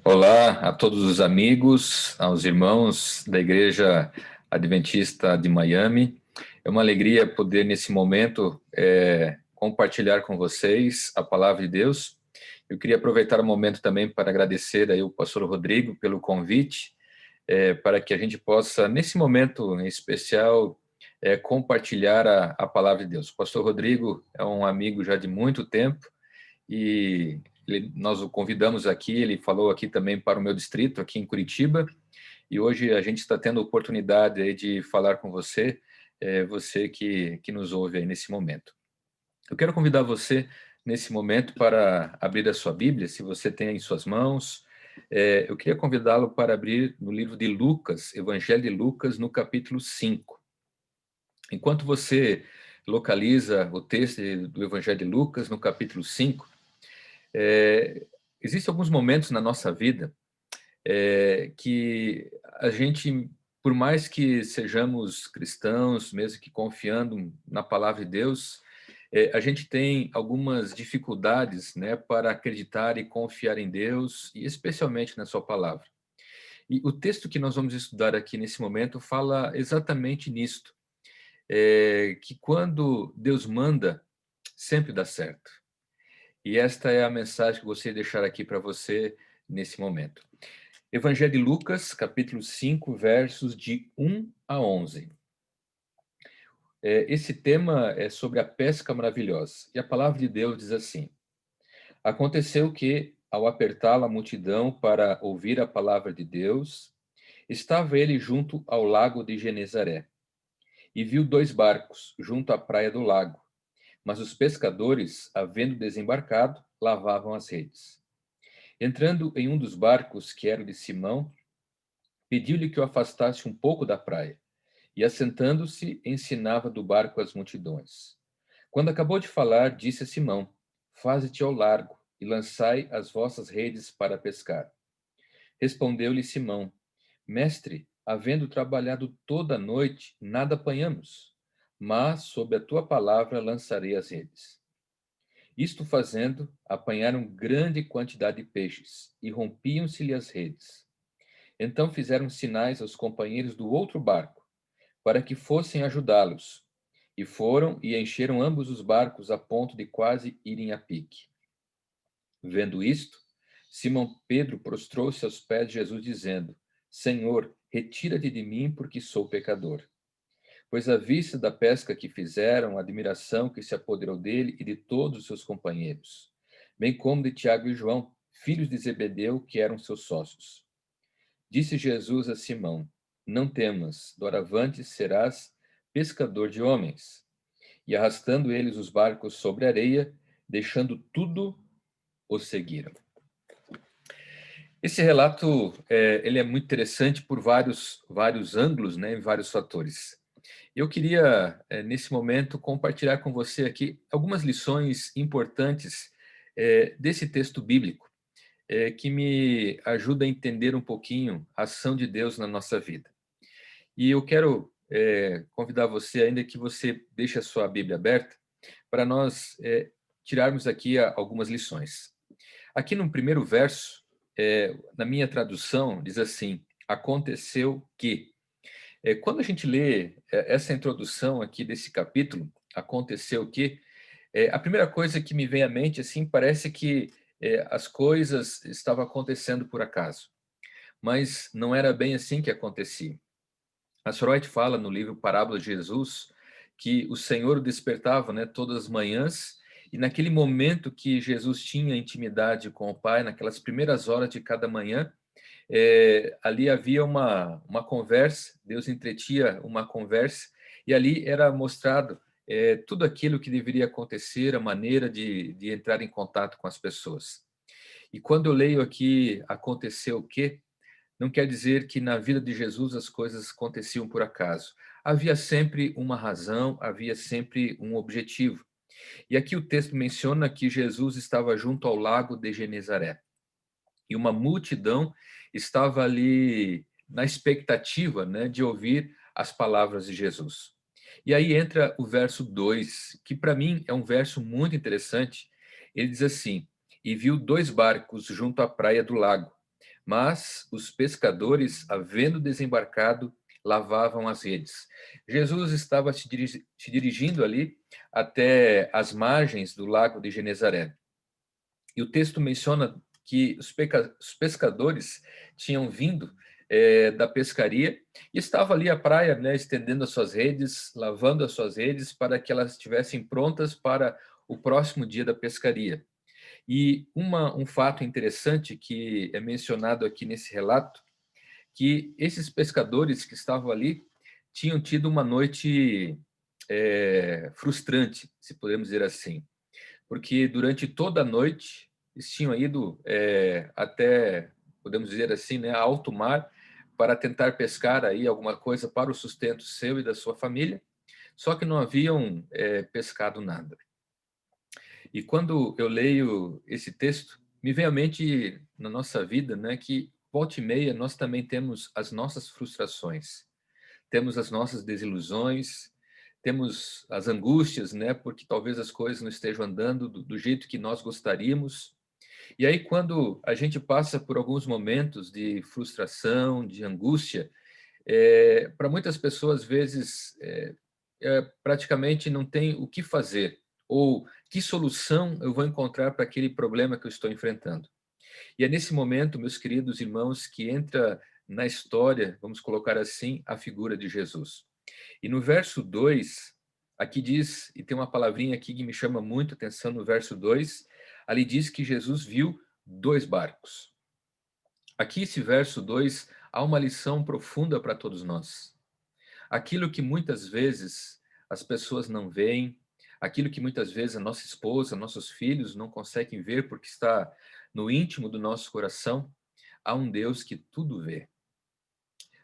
Olá a todos os amigos, aos irmãos da Igreja Adventista de Miami. É uma alegria poder, nesse momento, compartilhar com vocês a palavra de Deus. Eu queria aproveitar o momento também para agradecer aí o pastor Rodrigo pelo convite, para que a gente possa, nesse momento em especial, compartilhar a palavra de Deus. O pastor Rodrigo é um amigo já de muito tempo, e nós o convidamos aqui, ele falou aqui também para o meu distrito, aqui em Curitiba, e hoje a gente está tendo a oportunidade aí de falar com você, você que nos ouve aí nesse momento. Eu quero convidar você, nesse momento, para abrir a sua Bíblia, se você tem em suas mãos. Eu queria convidá-lo para abrir no livro de Lucas, Evangelho de Lucas, no capítulo 5. Enquanto você localiza o texto do Evangelho de Lucas, no capítulo 5, existem alguns momentos na nossa vida que a gente, por mais que sejamos cristãos, mesmo que confiando na palavra de Deus, a gente tem algumas dificuldades, né, para acreditar e confiar em Deus, e especialmente na sua palavra. E o texto que nós vamos estudar aqui nesse momento fala exatamente nisto, que quando Deus manda, sempre dá certo. E esta é a mensagem que eu gostaria de deixar aqui para você nesse momento. Evangelho de Lucas, capítulo 5, versos de 1 a 11. Esse tema é sobre a pesca maravilhosa. E a palavra de Deus diz assim: Aconteceu que, ao apertá-la a multidão para ouvir a palavra de Deus, estava ele junto ao lago de Genezaré, e viu dois barcos junto à praia do lago. Mas os pescadores, havendo desembarcado, lavavam as redes. Entrando em um dos barcos, que era o de Simão, pediu-lhe que o afastasse um pouco da praia, e assentando-se, ensinava do barco as multidões. Quando acabou de falar, disse a Simão: Faze-te ao largo e lançai as vossas redes para pescar. Respondeu-lhe Simão: Mestre, havendo trabalhado toda a noite, nada apanhamos, mas sob a tua palavra lançarei as redes. Isto fazendo, apanharam grande quantidade de peixes, e rompiam-se-lhe as redes. Então fizeram sinais aos companheiros do outro barco, para que fossem ajudá-los. E foram e encheram ambos os barcos a ponto de quase irem a pique. Vendo isto, Simão Pedro prostrou-se aos pés de Jesus, dizendo: Senhor, retira-te de mim, porque sou pecador. Pois à vista da pesca que fizeram, a admiração que se apoderou dele e de todos os seus companheiros, bem como de Tiago e João, filhos de Zebedeu, que eram seus sócios. Disse Jesus a Simão: Não temas, doravante serás pescador de homens. E arrastando eles os barcos sobre a areia, deixando tudo, os seguiram. Esse relato ele é muito interessante por vários ângulos, né, e vários fatores. Eu queria, nesse momento, compartilhar com você aqui algumas lições importantes desse texto bíblico, que me ajuda a entender um pouquinho a ação de Deus na nossa vida. E eu quero convidar você, ainda que você deixe a sua Bíblia aberta, para nós tirarmos aqui algumas lições. Aqui no primeiro verso, na minha tradução, diz assim: Aconteceu que. Quando a gente lê essa introdução aqui desse capítulo, Aconteceu que, a primeira coisa que me vem à mente, assim, parece que as coisas estavam acontecendo por acaso. Mas não era bem assim que acontecia. A Freud fala no livro Parábola de Jesus que o Senhor o despertava, né, todas as manhãs, e naquele momento que Jesus tinha intimidade com o Pai, naquelas primeiras horas de cada manhã, ali havia uma conversa, Deus entretia uma conversa, e ali era mostrado tudo aquilo que deveria acontecer, a maneira de entrar em contato com as pessoas. E quando eu leio aqui, aconteceu o quê? Não quer dizer que na vida de Jesus as coisas aconteciam por acaso. Havia sempre uma razão, havia sempre um objetivo. E aqui o texto menciona que Jesus estava junto ao lago de Genezaré. E uma multidão estava ali na expectativa, né, de ouvir as palavras de Jesus. E aí entra o verso 2, que para mim é um verso muito interessante. Ele diz assim: E viu dois barcos junto à praia do lago, mas os pescadores, havendo desembarcado, lavavam as redes. Jesus estava se dirigindo ali até as margens do lago de Genezaré. E o texto menciona que os pescadores tinham vindo da pescaria e estavam ali à praia, né, estendendo as suas redes, lavando as suas redes para que elas estivessem prontas para o próximo dia da pescaria. E um fato interessante que é mencionado aqui nesse relato, que esses pescadores que estavam ali tinham tido uma noite frustrante, se podemos dizer assim, porque durante toda a noite eles tinham ido até, podemos dizer assim, né, alto mar, para tentar pescar aí alguma coisa para o sustento seu e da sua família, só que não haviam pescado nada. E quando eu leio esse texto, me vem à mente na nossa vida, né, que volta e meia nós também temos as nossas frustrações, temos as nossas desilusões, temos as angústias, né, porque talvez as coisas não estejam andando do jeito que nós gostaríamos. E aí quando a gente passa por alguns momentos de frustração, de angústia, para muitas pessoas, às vezes, praticamente não tem o que fazer, ou que solução eu vou encontrar para aquele problema que eu estou enfrentando. E é nesse momento, meus queridos irmãos, que entra na história, vamos colocar assim, a figura de Jesus. E no verso 2, aqui diz, e tem uma palavrinha aqui que me chama muito a atenção no verso 2, ali diz que Jesus viu dois barcos. Aqui, esse verso 2, há uma lição profunda para todos nós. Aquilo que muitas vezes as pessoas não veem, aquilo que muitas vezes a nossa esposa, nossos filhos não conseguem ver porque está no íntimo do nosso coração, há um Deus que tudo vê.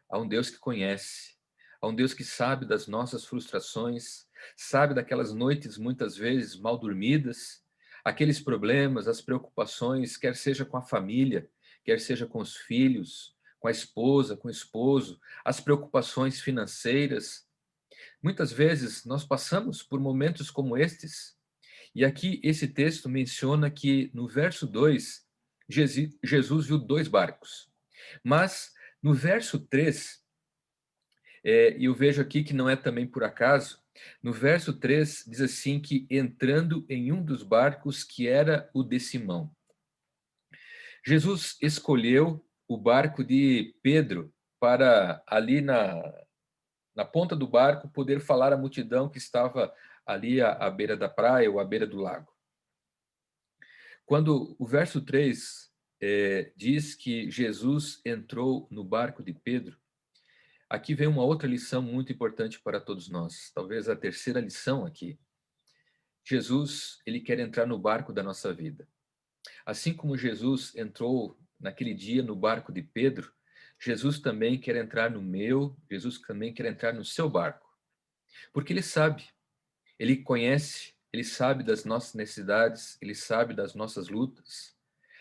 Há um Deus que conhece, há um Deus que sabe das nossas frustrações, sabe daquelas noites muitas vezes mal dormidas, aqueles problemas, as preocupações, quer seja com a família, quer seja com os filhos, com a esposa, com o esposo, as preocupações financeiras. Muitas vezes nós passamos por momentos como estes, e aqui esse texto menciona que no verso 2, Jesus viu dois barcos. Mas no verso 3, e eu vejo aqui que não é também por acaso, no verso 3 diz assim que entrando em um dos barcos que era o de Simão. Jesus escolheu o barco de Pedro para ali na ponta do barco poder falar à multidão que estava ali à beira da praia ou à beira do lago. Quando o verso 3 diz que Jesus entrou no barco de Pedro, aqui vem uma outra lição muito importante para todos nós, talvez a terceira lição aqui. Jesus, ele quer entrar no barco da nossa vida. Assim como Jesus entrou naquele dia no barco de Pedro, Jesus também quer entrar no meu, Jesus também quer entrar no seu barco. Porque ele sabe, ele conhece, ele sabe das nossas necessidades, ele sabe das nossas lutas,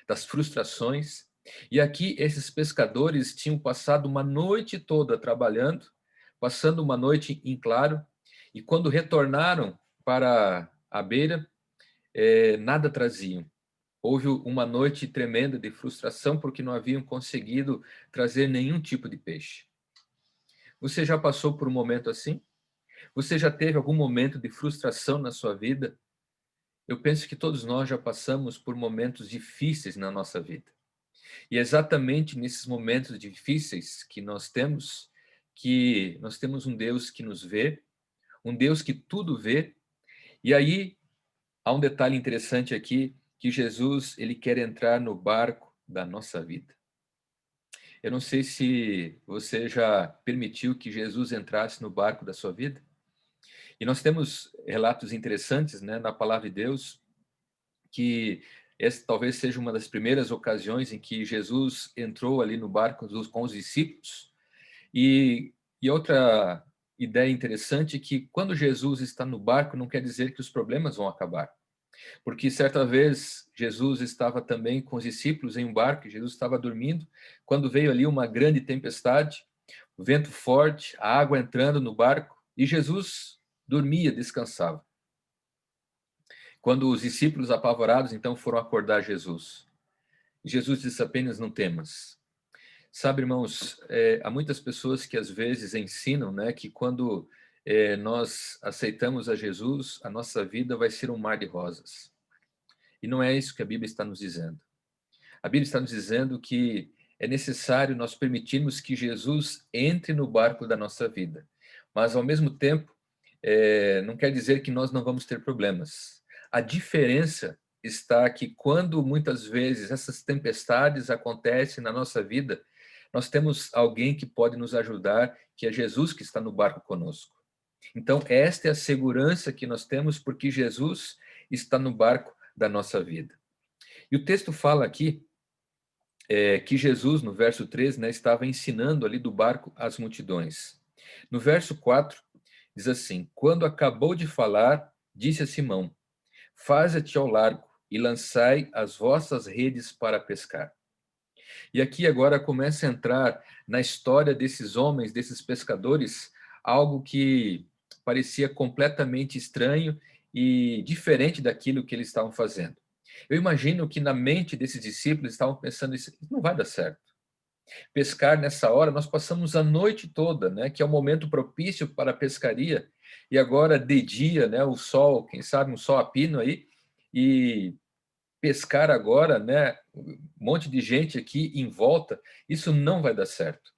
das frustrações. E aqui esses pescadores tinham passado uma noite toda trabalhando, passando uma noite em claro, e quando retornaram para a beira, nada traziam. Houve uma noite tremenda de frustração porque não haviam conseguido trazer nenhum tipo de peixe. Você já passou por um momento assim? Você já teve algum momento de frustração na sua vida? Eu penso que todos nós já passamos por momentos difíceis na nossa vida. E é exatamente nesses momentos difíceis que nós temos um Deus que nos vê, um Deus que tudo vê. E aí há um detalhe interessante aqui, que Jesus, ele quer entrar no barco da nossa vida. Eu não sei se você já permitiu que Jesus entrasse no barco da sua vida. E nós temos relatos interessantes, né, na palavra de Deus, que essa talvez seja uma das primeiras ocasiões em que Jesus entrou ali no barco com os discípulos. E outra ideia interessante é que quando Jesus está no barco, não quer dizer que os problemas vão acabar. Porque certa vez Jesus estava também com os discípulos em um barco, Jesus estava dormindo, quando veio ali uma grande tempestade, o vento forte, a água entrando no barco, e Jesus dormia, descansava. Quando os discípulos apavorados então foram acordar Jesus, Jesus disse apenas: não temas. Sabe, irmãos, há muitas pessoas que às vezes ensinam, né, que quando nós aceitamos a Jesus, a nossa vida vai ser um mar de rosas. E não é isso que a Bíblia está nos dizendo. A Bíblia está nos dizendo que é necessário nós permitirmos que Jesus entre no barco da nossa vida. Mas, ao mesmo tempo, não quer dizer que nós não vamos ter problemas. A diferença está que quando muitas vezes essas tempestades acontecem na nossa vida, nós temos alguém que pode nos ajudar, que é Jesus que está no barco conosco. Então, esta é a segurança que nós temos porque Jesus está no barco da nossa vida. E o texto fala aqui que Jesus, no verso 3, né, estava ensinando ali do barco às multidões. No verso 4, diz assim: quando acabou de falar, disse a Simão: faze-te ao largo e lançai as vossas redes para pescar. E aqui agora começa a entrar na história desses homens, desses pescadores, algo que parecia completamente estranho e diferente daquilo que eles estavam fazendo. Eu imagino que na mente desses discípulos estavam pensando: isso não vai dar certo. Pescar nessa hora, nós passamos a noite toda, né, que é o momento propício para a pescaria, e agora de dia, né, o sol, quem sabe um sol a pino aí, e pescar agora, né, um monte de gente aqui em volta, isso não vai dar certo.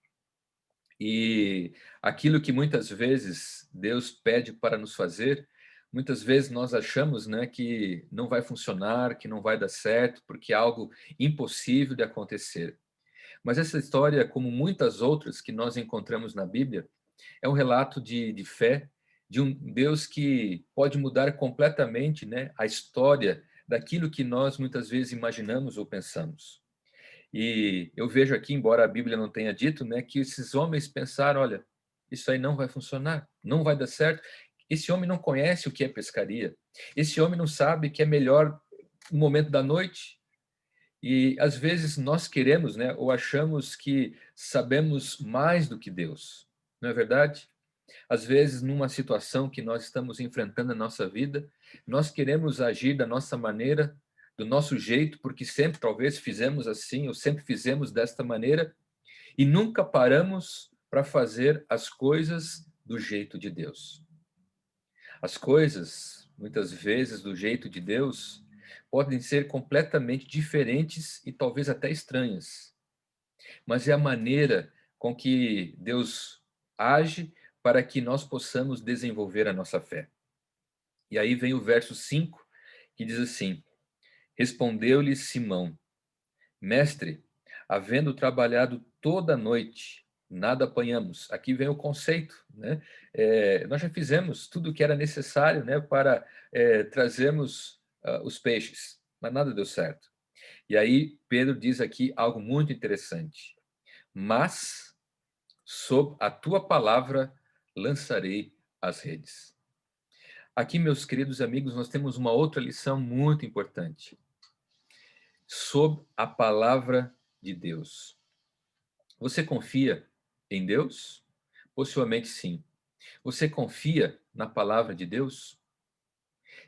E aquilo que muitas vezes Deus pede para nos fazer, muitas vezes nós achamos, né, que não vai funcionar, que não vai dar certo, porque é algo impossível de acontecer. Mas essa história, como muitas outras que nós encontramos na Bíblia, é um relato de fé, de um Deus que pode mudar completamente, né, a história daquilo que nós muitas vezes imaginamos ou pensamos. E eu vejo aqui, embora a Bíblia não tenha dito, né, que esses homens pensaram: olha, isso aí não vai funcionar, não vai dar certo. Esse homem não conhece o que é pescaria. Esse homem não sabe que é melhor o momento da noite. E às vezes nós queremos, né, ou achamos que sabemos mais do que Deus. Não é verdade? Às vezes, numa situação que nós estamos enfrentando na nossa vida, nós queremos agir da nossa maneira, do nosso jeito, porque sempre talvez fizemos assim, ou sempre fizemos desta maneira, e nunca paramos para fazer as coisas do jeito de Deus. As coisas, muitas vezes, do jeito de Deus, podem ser completamente diferentes e talvez até estranhas, mas é a maneira com que Deus age para que nós possamos desenvolver a nossa fé. E aí vem o verso 5, que diz assim: respondeu-lhe Simão: mestre, havendo trabalhado toda a noite, nada apanhamos. Aqui vem o conceito, né? Nós já fizemos tudo o que era necessário, né, para trazermos os peixes, mas nada deu certo. E aí Pedro diz aqui algo muito interessante: mas sob a tua palavra lançarei as redes. Aqui, meus queridos amigos, nós temos uma outra lição muito importante. Sob a palavra de Deus. Você confia em Deus? Possivelmente sim. Você confia na palavra de Deus?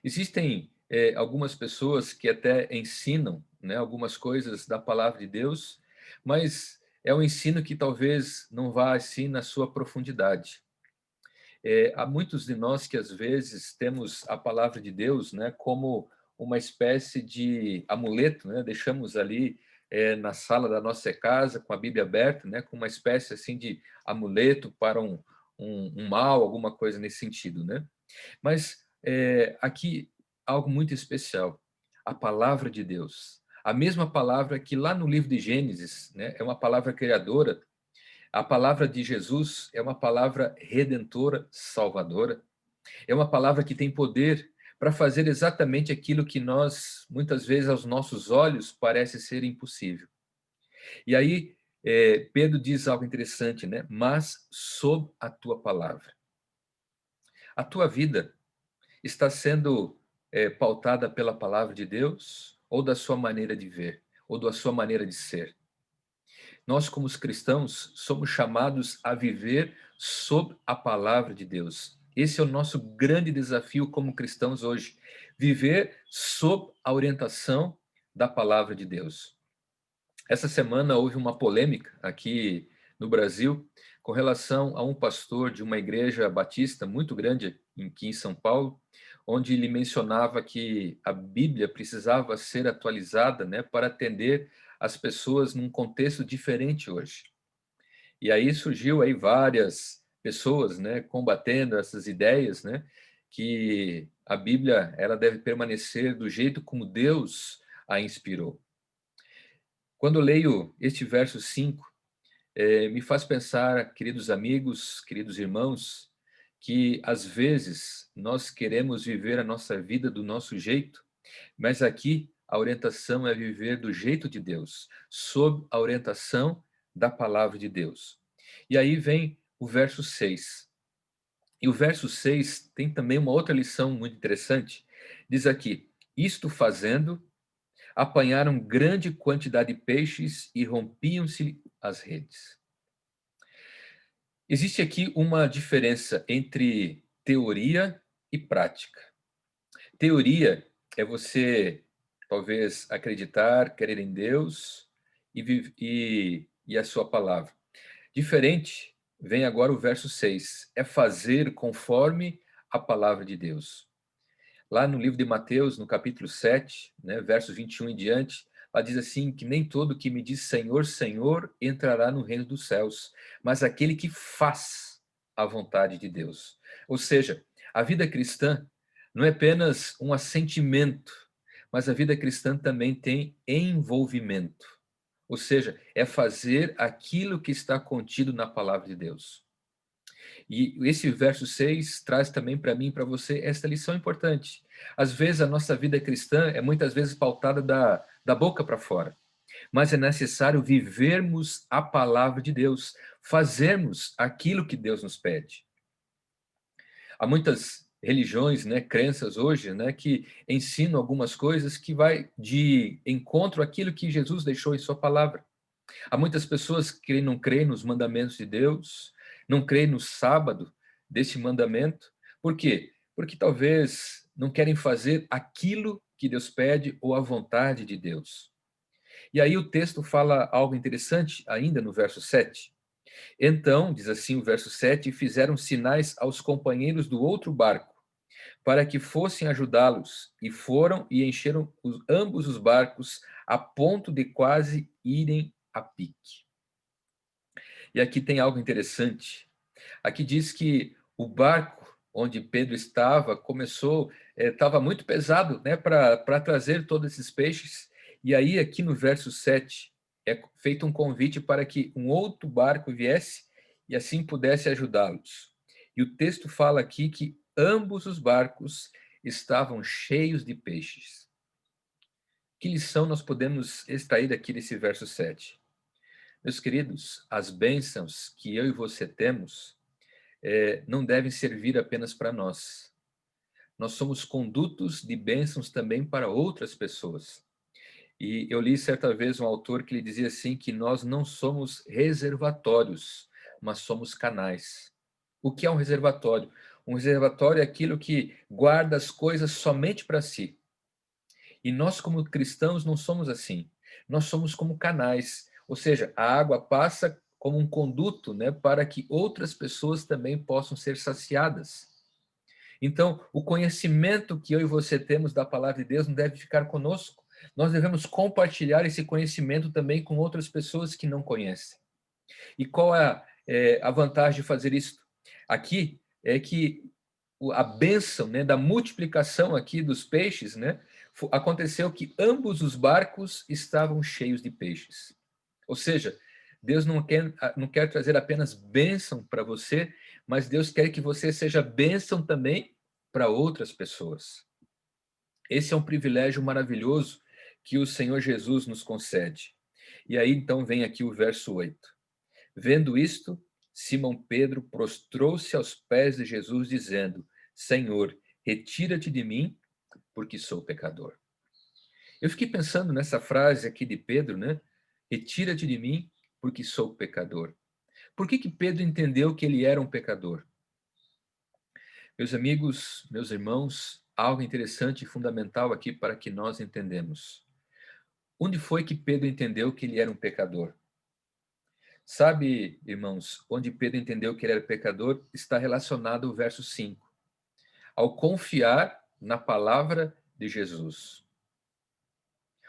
Existem algumas pessoas que até ensinam, né, algumas coisas da palavra de Deus, mas é um ensino que talvez não vá assim na sua profundidade. Há muitos de nós que às vezes temos a palavra de Deus, né, como uma espécie de amuleto, né? Deixamos ali na sala da nossa casa com a Bíblia aberta, né, com uma espécie assim de amuleto para um mal, alguma coisa nesse sentido, né? Mas aqui algo muito especial, a palavra de Deus. A mesma palavra que lá no livro de Gênesis, né, é uma palavra criadora. A palavra de Jesus é uma palavra redentora, salvadora. É uma palavra que tem poder para fazer exatamente aquilo que nós, muitas vezes, aos nossos olhos, parece ser impossível. E aí, Pedro diz algo interessante, né? Mas sob a tua palavra. A tua vida está sendo pautada pela palavra de Deus ou da sua maneira de ver, ou da sua maneira de ser? Nós, como os cristãos, somos chamados a viver sob a palavra de Deus. Esse é o nosso grande desafio como cristãos hoje. Viver sob a orientação da palavra de Deus. Essa semana houve uma polêmica aqui no Brasil com relação a um pastor de uma igreja batista muito grande aqui em São Paulo, onde ele mencionava que a Bíblia precisava ser atualizada, né, para atender as pessoas num contexto diferente hoje. E aí surgiu aí várias pessoas, né, combatendo essas ideias, né, que a Bíblia ela deve permanecer do jeito como Deus a inspirou. Quando eu leio este verso 5, me faz pensar, queridos amigos, queridos irmãos, que às vezes nós queremos viver a nossa vida do nosso jeito, mas aqui a orientação é viver do jeito de Deus, sob a orientação da palavra de Deus. E aí vem o verso 6. E o verso 6 tem também uma outra lição muito interessante. Diz aqui: isto fazendo, apanharam grande quantidade de peixes e rompiam-se as redes. Existe aqui uma diferença entre teoria e prática. Teoria é você, talvez, acreditar, crer em Deus e a sua palavra. Diferente, vem agora o verso 6, é fazer conforme a palavra de Deus. Lá no livro de Mateus, no capítulo 7, né, versos 21 em diante, lá diz assim, que nem todo que me diz Senhor, Senhor, entrará no reino dos céus, mas aquele que faz a vontade de Deus. Ou seja, a vida cristã não é apenas um assentimento, mas a vida cristã também tem envolvimento. Ou seja, é fazer aquilo que está contido na palavra de Deus. E esse verso 6 traz também para mim e para você esta lição importante. Às vezes a nossa vida cristã é muitas vezes pautada da boca para fora, mas é necessário vivermos a palavra de Deus, fazermos aquilo que Deus nos pede. Há muitas religiões, né, crenças hoje, né, que ensinam algumas coisas que vai de encontro àquilo que Jesus deixou em sua palavra. Há muitas pessoas que não creem nos mandamentos de Deus, não creem no sábado desse mandamento. Por quê? Porque talvez não querem fazer aquilo que Deus pede ou a vontade de Deus. E aí o texto fala algo interessante ainda no verso 7. Então, diz assim o verso 7, fizeram sinais aos companheiros do outro barco, para que fossem ajudá-los, e foram e encheram ambos os barcos a ponto de quase irem a pique. E aqui tem algo interessante. Aqui diz que o barco onde Pedro estava começou, estava muito pesado, né, para trazer todos esses peixes. E aí, aqui no verso 7, é feito um convite para que um outro barco viesse e assim pudesse ajudá-los. E o texto fala aqui que ambos os barcos estavam cheios de peixes. Que lição nós podemos extrair daqui desse verso 7? Meus queridos, as bênçãos que eu e você temos não devem servir apenas para nós. Nós somos condutos de bênçãos também para outras pessoas. E eu li certa vez um autor que ele dizia assim que nós não somos reservatórios, mas somos canais. O que é um reservatório? Um reservatório é aquilo que guarda as coisas somente para si. E nós, como cristãos, não somos assim. Nós somos como canais, ou seja, a água passa como um conduto, né, para que outras pessoas também possam ser saciadas. Então, o conhecimento que eu e você temos da palavra de Deus não deve ficar conosco. Nós devemos compartilhar esse conhecimento também com outras pessoas que não conhecem. E qual a vantagem de fazer isso? Aqui é que a bênção, né, da multiplicação aqui dos peixes, né, aconteceu que ambos os barcos estavam cheios de peixes. Ou seja, Deus não quer trazer apenas bênção para você, mas Deus quer que você seja bênção também para outras pessoas. Esse é um privilégio maravilhoso que o Senhor Jesus nos concede. E aí então vem aqui o verso 8. Vendo isto, Simão Pedro prostrou-se aos pés de Jesus, dizendo: Senhor, retira-te de mim, porque sou pecador. Eu fiquei pensando nessa frase aqui de Pedro, né? Retira-te de mim, porque sou pecador. Por que Pedro entendeu que ele era um pecador? Meus amigos, meus irmãos, algo interessante e fundamental aqui para que nós entendemos. Onde foi que Pedro entendeu que ele era um pecador? Sabe, irmãos, onde Pedro entendeu que ele era pecador está relacionado ao verso 5. Ao confiar na palavra de Jesus.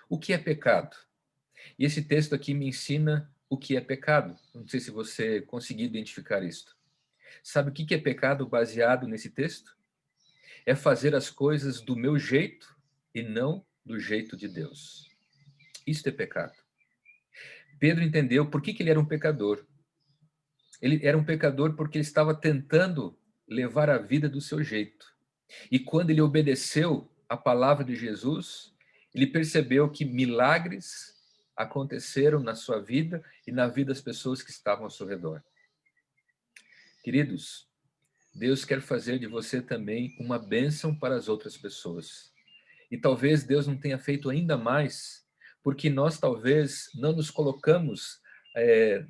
O que é pecado? E esse texto aqui me ensina o que é pecado. Não sei se você conseguiu identificar isto. Sabe o que é pecado baseado nesse texto? É fazer as coisas do meu jeito e não do jeito de Deus. Isto é pecado. Pedro entendeu por que ele era um pecador. Ele era um pecador porque ele estava tentando levar a vida do seu jeito. E quando ele obedeceu a palavra de Jesus, ele percebeu que milagres aconteceram na sua vida e na vida das pessoas que estavam ao seu redor. Queridos, Deus quer fazer de você também uma bênção para as outras pessoas. E talvez Deus não tenha feito ainda mais, porque nós talvez não nos colocamos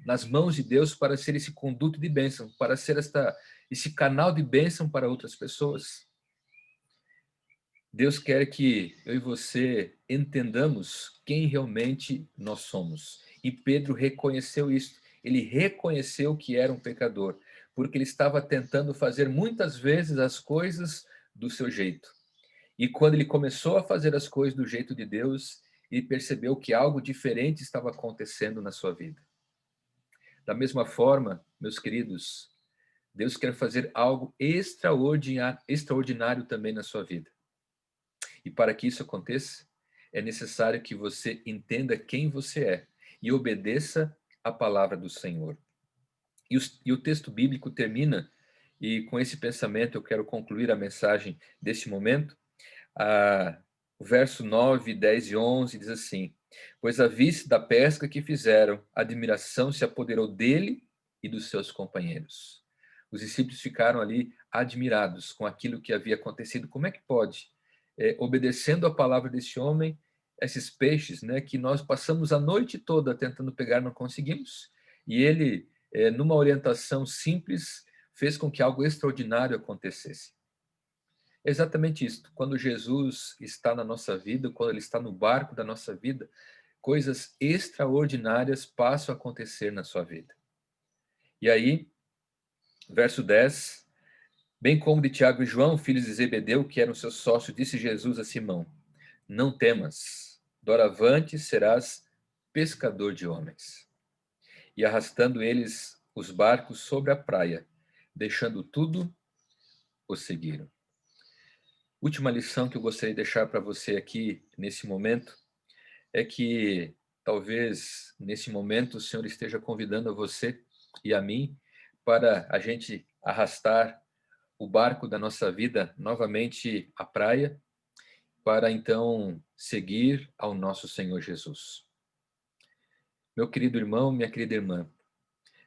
nas mãos de Deus para ser esse conduto de bênção, para ser esse canal de bênção para outras pessoas. Deus quer que eu e você entendamos quem realmente nós somos. E Pedro reconheceu isso. Ele reconheceu que era um pecador, porque ele estava tentando fazer muitas vezes as coisas do seu jeito. E quando ele começou a fazer as coisas do jeito de Deus, ele percebeu que algo diferente estava acontecendo na sua vida. Da mesma forma, meus queridos, Deus quer fazer algo extraordinário também na sua vida. E para que isso aconteça, é necessário que você entenda quem você é e obedeça a palavra do Senhor. E o texto bíblico termina, e com esse pensamento eu quero concluir a mensagem deste momento. O verso 9, 10 e 11 diz assim: Pois à vista da pesca que fizeram, a admiração se apoderou dele e dos seus companheiros. Os discípulos ficaram ali admirados com aquilo que havia acontecido. Como é que pode, obedecendo a palavra desse homem, esses peixes, né, que nós passamos a noite toda tentando pegar, não conseguimos, e ele, numa orientação simples, fez com que algo extraordinário acontecesse. É exatamente isso. Quando Jesus está na nossa vida, quando ele está no barco da nossa vida, coisas extraordinárias passam a acontecer na sua vida. E aí, verso 10, bem como de Tiago e João, filhos de Zebedeu, que eram seus sócios, disse Jesus a Simão: Não temas, doravante serás pescador de homens. E arrastando eles os barcos sobre a praia, deixando tudo, o seguiram. Última lição que eu gostaria de deixar para você aqui nesse momento é que talvez nesse momento o Senhor esteja convidando a você e a mim para a gente arrastar o barco da nossa vida novamente à praia, para então seguir ao nosso Senhor Jesus. Meu querido irmão, minha querida irmã,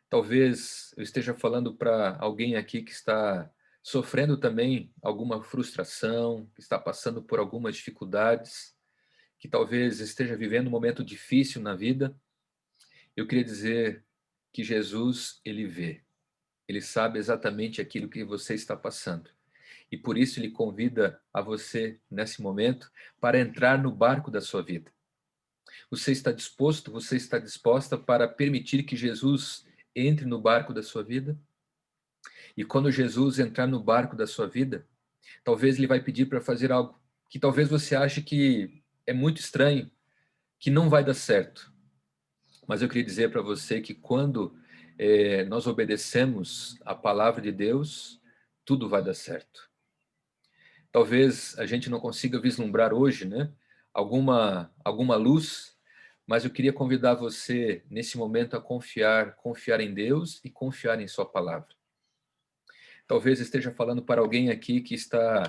talvez eu esteja falando para alguém aqui que está sofrendo também alguma frustração, que está passando por algumas dificuldades, que talvez esteja vivendo um momento difícil na vida. Eu queria dizer que Jesus, ele vê. Ele sabe exatamente aquilo que você está passando. E por isso ele convida a você, nesse momento, para entrar no barco da sua vida. Você está disposto, você está disposta para permitir que Jesus entre no barco da sua vida? E quando Jesus entrar no barco da sua vida, talvez ele vai pedir para fazer algo que talvez você ache que é muito estranho, que não vai dar certo. Mas eu queria dizer para você que quando nós obedecemos a palavra de Deus, tudo vai dar certo. Talvez a gente não consiga vislumbrar hoje, né, alguma luz, mas eu queria convidar você nesse momento a confiar em Deus e confiar em sua palavra. Talvez esteja falando para alguém aqui que está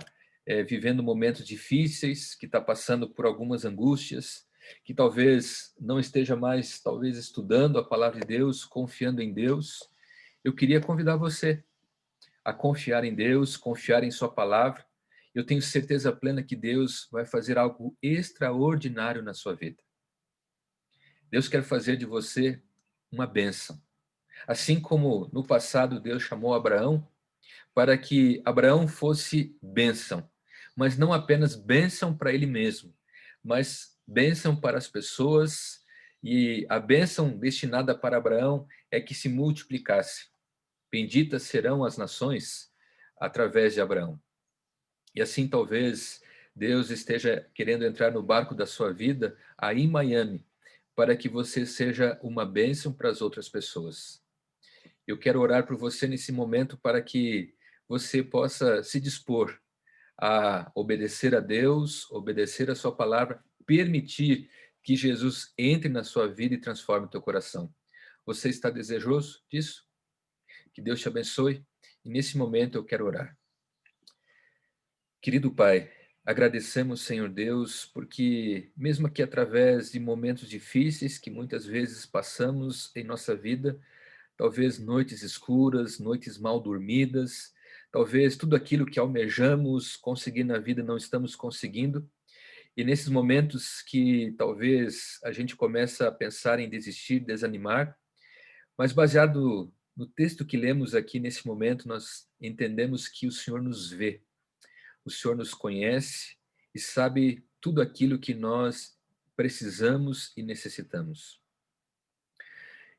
vivendo momentos difíceis, que está passando por algumas angústias, que talvez não esteja mais, talvez, estudando a palavra de Deus, confiando em Deus. Eu queria convidar você a confiar em Deus, confiar em sua palavra. Eu tenho certeza plena que Deus vai fazer algo extraordinário na sua vida. Deus quer fazer de você uma bênção. Assim como no passado Deus chamou Abraão para que Abraão fosse bênção, mas não apenas bênção para ele mesmo, mas bênção para as pessoas, e a bênção destinada para Abraão é que se multiplicasse. Benditas serão as nações através de Abraão. E assim talvez Deus esteja querendo entrar no barco da sua vida aí em Miami, para que você seja uma bênção para as outras pessoas. Eu quero orar por você nesse momento para que você possa se dispor a obedecer a Deus, obedecer a sua palavra, permitir que Jesus entre na sua vida e transforme o teu coração. Você está desejoso disso? Que Deus te abençoe. E nesse momento eu quero orar. Querido Pai, agradecemos, Senhor Deus, porque mesmo que através de momentos difíceis que muitas vezes passamos em nossa vida, talvez noites escuras, noites mal dormidas, talvez tudo aquilo que almejamos conseguir na vida não estamos conseguindo, e nesses momentos que talvez a gente começa a pensar em desistir, desanimar, mas baseado no texto que lemos aqui nesse momento, nós entendemos que o Senhor nos vê, o Senhor nos conhece e sabe tudo aquilo que nós precisamos e necessitamos.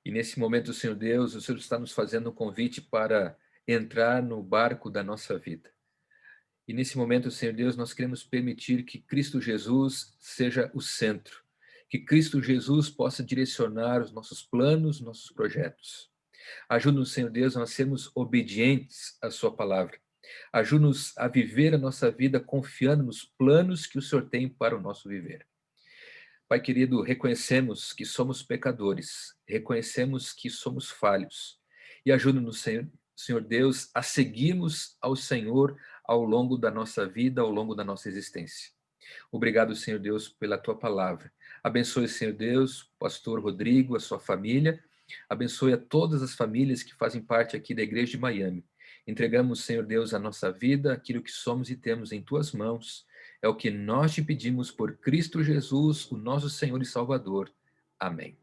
E nesse momento, Senhor Deus, o Senhor está nos fazendo um convite para entrar no barco da nossa vida. E nesse momento, Senhor Deus, nós queremos permitir que Cristo Jesus seja o centro, que Cristo Jesus possa direcionar os nossos planos, nossos projetos. Ajuda-nos, Senhor Deus, a sermos obedientes à sua palavra. Ajuda-nos a viver a nossa vida confiando nos planos que o Senhor tem para o nosso viver. Pai querido, reconhecemos que somos pecadores, reconhecemos que somos falhos, e ajuda-nos, Senhor Deus, a seguirmos ao Senhor ao longo da nossa vida, ao longo da nossa existência. Obrigado, Senhor Deus, pela tua palavra. Abençoe, Senhor Deus, o pastor Rodrigo, a sua família. Abençoe a todas as famílias que fazem parte aqui da Igreja de Miami. Entregamos, Senhor Deus, a nossa vida, aquilo que somos e temos em tuas mãos. É o que nós te pedimos por Cristo Jesus, o nosso Senhor e Salvador. Amém.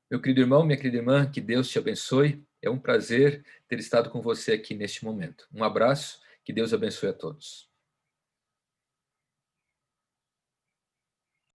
Meu querido irmão, minha querida irmã, que Deus te abençoe. É um prazer ter estado com você aqui neste momento. Um abraço, que Deus abençoe a todos.